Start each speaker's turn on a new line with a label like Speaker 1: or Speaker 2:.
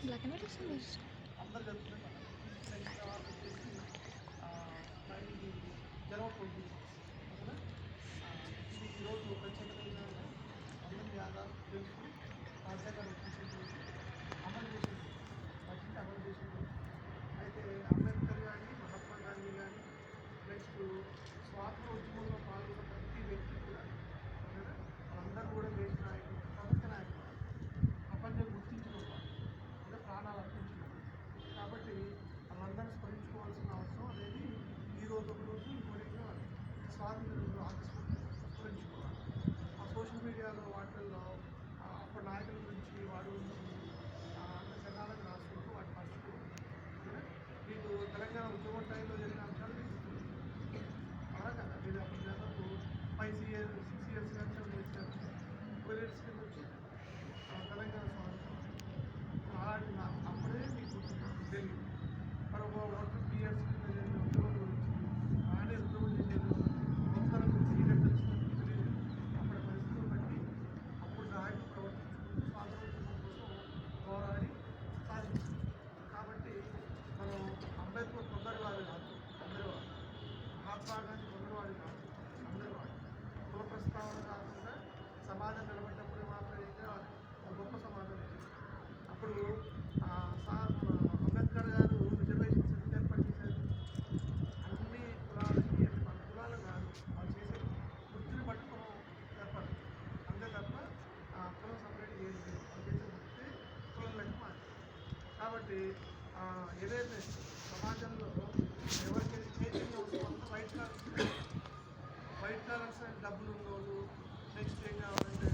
Speaker 1: Black and white వస్తుంది.
Speaker 2: అందరు జరుగుతున్నాయి కదా. నెక్స్ట్ తర్వాత వచ్చేసి ఇది జనవరి 26 ఓకేనా. ఇది ఈరోజు ప్రత్యేకత ఏంటంటే అందరి యాదాలు తెలుసు రాజ్యాంగాన్ని ఒప్పించేటువంటి అమలు చేసేది బడ్జెట్ అమలు చేసేది. అయితే అంబేద్కర్ కానీ మహాత్మా గాంధీ కానీ నెక్స్ట్ స్వాతంత్ర ఉద్యమంలో పాల్గొన్న ప్రతి వ్యక్తి కూడా ఓకేనా వాళ్ళందరూ కూడా దేశ నాయకులు ప్రపంచ నాయకులు ప్రపంచం గుర్తించుకోవాలి అంటే ప్రాణాలు అర్పించినారు. కాబట్టి వాళ్ళందరూ స్మరించుకోవాల్సిన అవసరం అనేది ఈరోజు ఒక రోజు ఇంకోటి స్వాతంత్ర ఆగస్టు స్మరించుకోవాలి. ఆ సోషల్ మీడియాలో వాటిల్లో అప్పటి నాయకుల గురించి వాడు జనాలకు రాసుకుంటూ వాటి పరిస్థితి మీకు తెలంగాణ ఉద్యమం టైంలో జరిగిన అంశాలు అలా కదా. మీరు అప్పుడు దాదాపు 5 years 6 years కానీ 7 years కానీ 12 years కింద వచ్చి తెలంగాణ స్వాతంత్రం అలాంటి అప్పుడే మీకు తెలియదు. మరి ఒక 150 years కింద జరిగిన ఉద్యమం గురించి అలానే ఉద్యమం చేసేది మొత్తం తెలియదు. అప్పటి పరిస్థితులు బట్టి అప్పుడు నాయకులు ప్రవర్తించుకుంటూ స్వాతంత్ర ఉద్యమం కోసం పోరాడి సాధించారు. కాబట్టి మనం అంబేద్కర్ కొందరివాడు కాదు, అందరివాడు. మహాత్మా గాంధీ కొందరివాడు కాదు, అందరివాడు. కుల ప్రస్తావన కాకుండా సమాజం నిలబడ్డప్పుడు మాత్రం ఏం కావాలి, ఒక గొప్ప సమాజం వచ్చింది. అప్పుడు సార్ అంబేద్కర్ గారు రిజర్వేషన్స్ ఎందుకు ఏర్పాటు చేశారు? అన్ని కులాలకి అంటే మన కులాలు కాదు, వాళ్ళు చేసే వృత్తిని బట్టి మనం ఏర్పాటు అంతే తప్ప కులం సపరేట్ ఏది లేదు. వాళ్ళు చేసే వృత్తి కులం లెక్క మారింది. కాబట్టి ఏదైతే సమాజంలో ఎవరికైతే చైతన్యం అవసరం అంతా వైట్ కాలర్స్ అంటే డబ్బులు ఉన్నోళ్ళు నెక్స్ట్ ఏం కావాలంటే